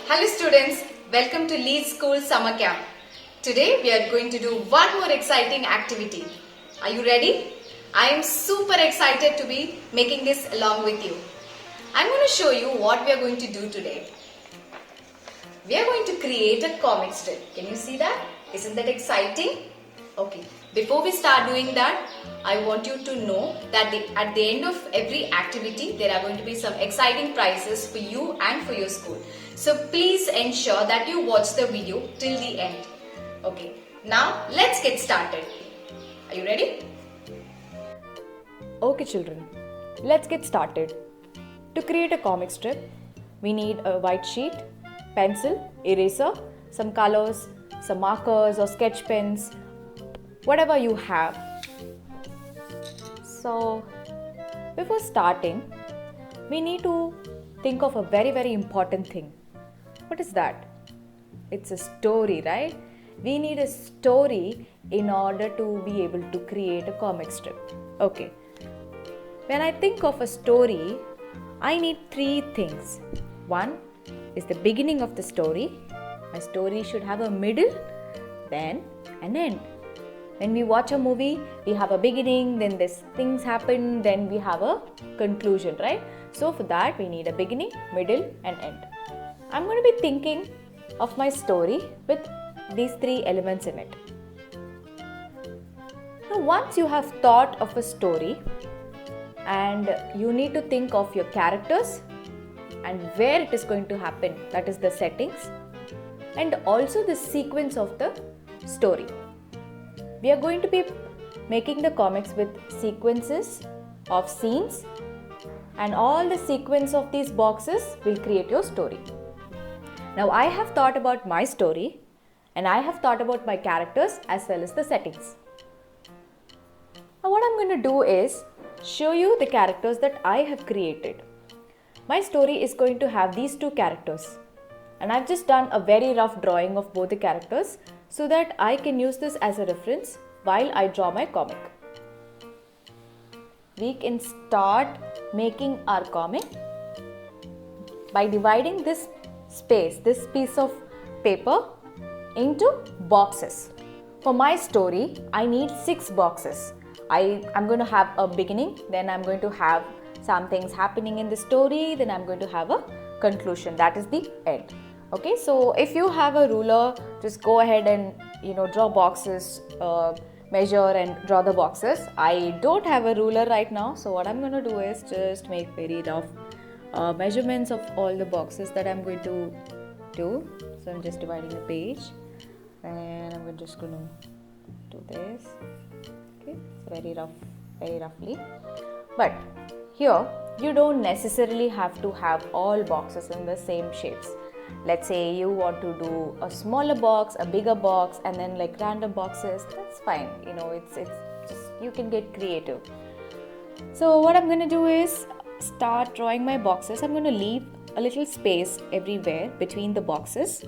Hello students, welcome to Leeds School Summer Camp. Today we are going to do one more exciting activity. Are you ready? I am super excited to be making this along with you. I'm going to show you what we are going to do today. We are going to create a comic strip. Can you see that? Isn't that exciting? Okay, before we start doing that, I want you to know that at the end of every activity, there are going to be some exciting prizes for you and for your school. So please ensure that you watch the video till the end. Okay, now let's get started. Are you ready? Okay children, let's get started. To create a comic strip, we need a white sheet, pencil, eraser, some colors, some markers or sketch pens, whatever you have. So, before starting, we need to think of a very important thing. What is that? It's a story, right? We need a story in order to be able to create a comic strip. Okay. When I think of a story, I need three things. One is the beginning of the story. My story should have a middle, then an end. When we watch a movie, we have a beginning, then these things happen, then we have a conclusion, right? So for that, we need a beginning, middle and end. I'm going to be thinking of my story with these three elements in it. Now, once you have thought of a story, and you need to think of your characters and where it is going to happen, that is the settings, and also the sequence of the story. We are going to be making the comics with sequences of scenes, and all the sequence of these boxes will create your story. Now I have thought about my story and I have thought about my characters as well as the settings. Now what I'm going to do is show you the characters that I have created. My story is going to have these two characters, and I've just done a very rough drawing of both the characters so that I can use this as a reference while I draw my comic. We can start making our comic by dividing this space, this piece of paper, into boxes. For my story, I need 6 boxes. I'm going to have a beginning, then I'm going to have some things happening in the story, then I'm going to have a conclusion, that is the end. Okay, so if you have a ruler, just go ahead and draw boxes, measure and draw the boxes. I don't have a ruler right now, so what I'm going to do is just make very rough measurements of all the boxes that I'm going to do. So I'm just dividing the page and I'm just going to do this. Okay, it's very roughly. But here you don't necessarily have to have all boxes in the same shapes. Let's say you want to do a smaller box, a bigger box, and then like random boxes. That's fine. It's just, you can get creative. So what I'm going to do is start drawing my boxes. I'm going to leave a little space everywhere between the boxes.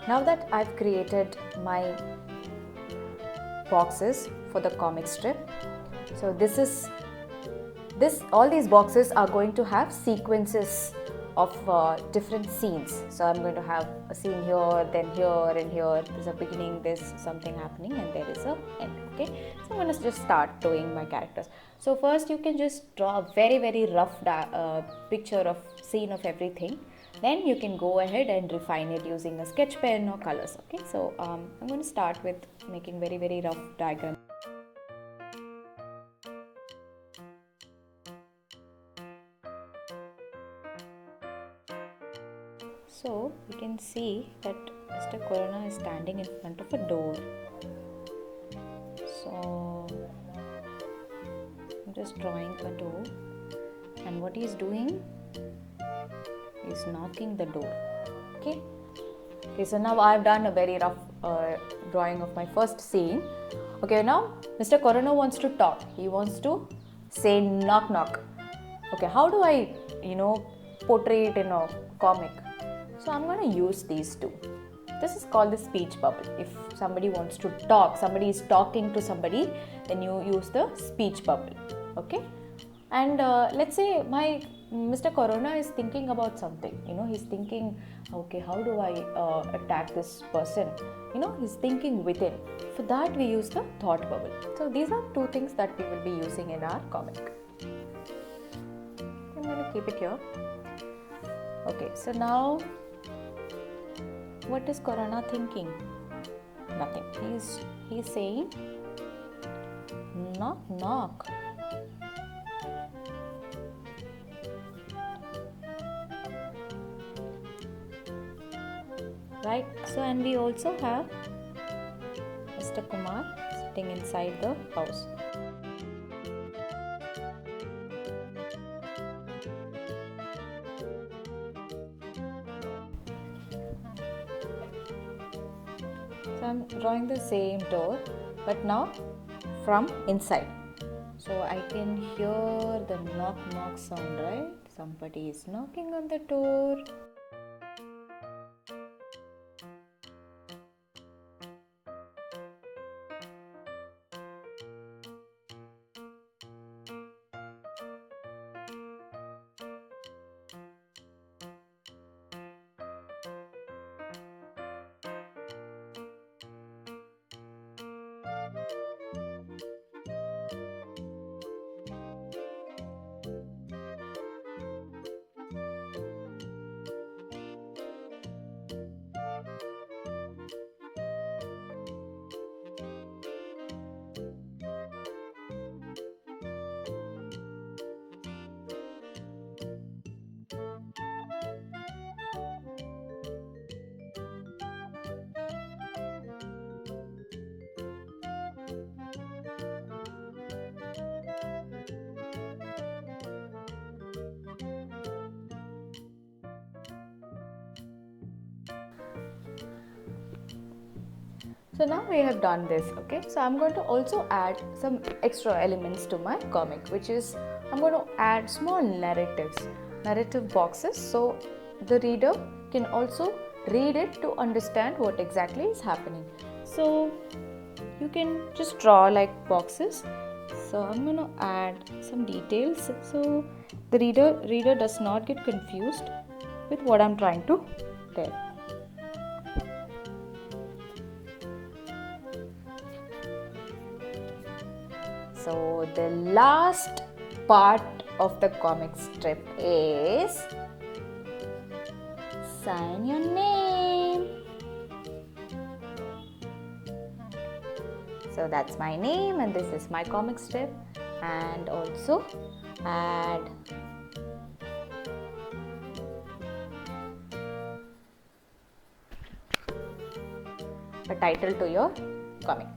Now that I've created my boxes for the comic strip, so all these boxes are going to have sequences of different scenes. So I'm going to have a scene here, then here and here. There's a beginning, there's something happening, and there is an end. Okay, so I'm going to just start doing my characters. So first you can just draw a very rough picture of scene of everything. Then you can go ahead and refine it using a sketch pen or colors. Okay, so I'm going to start with making very rough diagram. So you can see that Mr. Corona is standing in front of a door. So I'm just drawing a door, and what he is doing is knocking the door. Okay, so now I've done a very rough drawing of my first scene. Okay, now Mr. Corona wants to talk. He wants to say knock knock. Okay, how do I portray it in a comic? So I'm going to use these two. This is called the speech bubble. If somebody wants to talk, somebody is talking to somebody, then you use the speech bubble. Okay? And let's say my Mr. Corona is thinking about something. He's thinking, okay, how do I attack this person? He's thinking within. For that, we use the thought bubble. So these are two things that we will be using in our comic. I'm going to keep it here. Okay, so now what is Corona thinking? Nothing. He's saying, knock, knock. Right, so and we also have Mr. Kumar sitting inside the house. So I'm drawing the same door, but now from inside. So I can hear the knock knock sound, right? Somebody is knocking on the door. So now we have done this, okay? So I'm going to also add some extra elements to my comic, which is I'm going to add small narrative boxes, so the reader can also read it to understand what exactly is happening. So you can just draw like boxes. So I'm going to add some details so the reader does not get confused with what I'm trying to tell. So the last part of the comic strip is sign your name. So that's my name and this is my comic strip, and also add a title to your comic.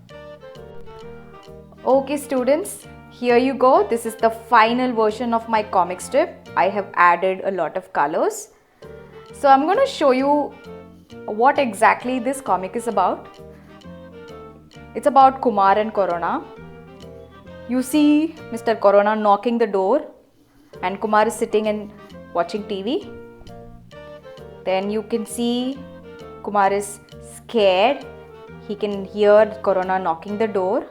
Okay students, here you go. This is the final version of my comic strip. I have added a lot of colors. So I'm going to show you what exactly this comic is about. It's about Kumar and Corona. You see Mr. Corona knocking the door and Kumar is sitting and watching TV. Then you can see Kumar is scared. He can hear Corona knocking the door.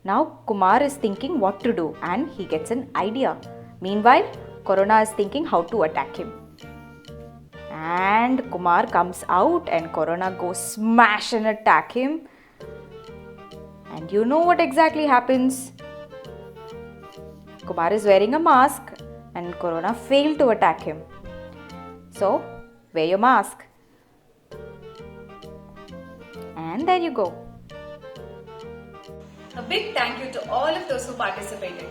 Now Kumar is thinking what to do and he gets an idea. Meanwhile, Corona is thinking how to attack him. And Kumar comes out and Corona goes smash and attack him. And you know what exactly happens. Kumar is wearing a mask and Corona failed to attack him. So, wear your mask. And there you go. A big thank you to all of those who participated.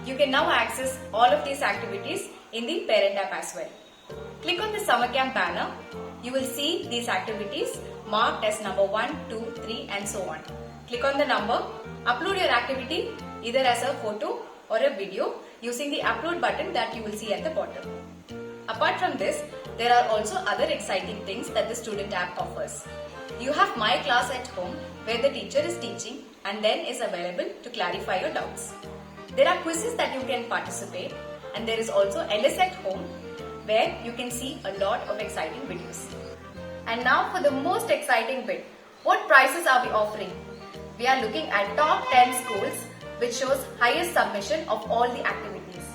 You can now access all of these activities in the Parent app as well. Click on the Summer Camp banner. You will see these activities marked as number 1, 2, 3 and so on. Click on the number, upload your activity either as a photo or a video using the upload button that you will see at the bottom. Apart from this, there are also other exciting things that the student app offers. You have My Class at Home where the teacher is teaching and then is available to clarify your doubts. There are quizzes that you can participate, and there is also LS at Home where you can see a lot of exciting videos. And now for the most exciting bit. What prizes are we offering? We are looking at top 10 schools which shows highest submission of all the activities.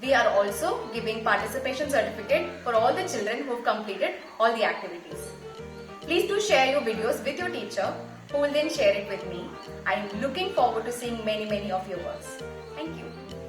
We are also giving participation certificate for all the children who have completed all the activities. Please do share your videos with your teacher who will then share it with me. I am looking forward to seeing many of your works. Thank you.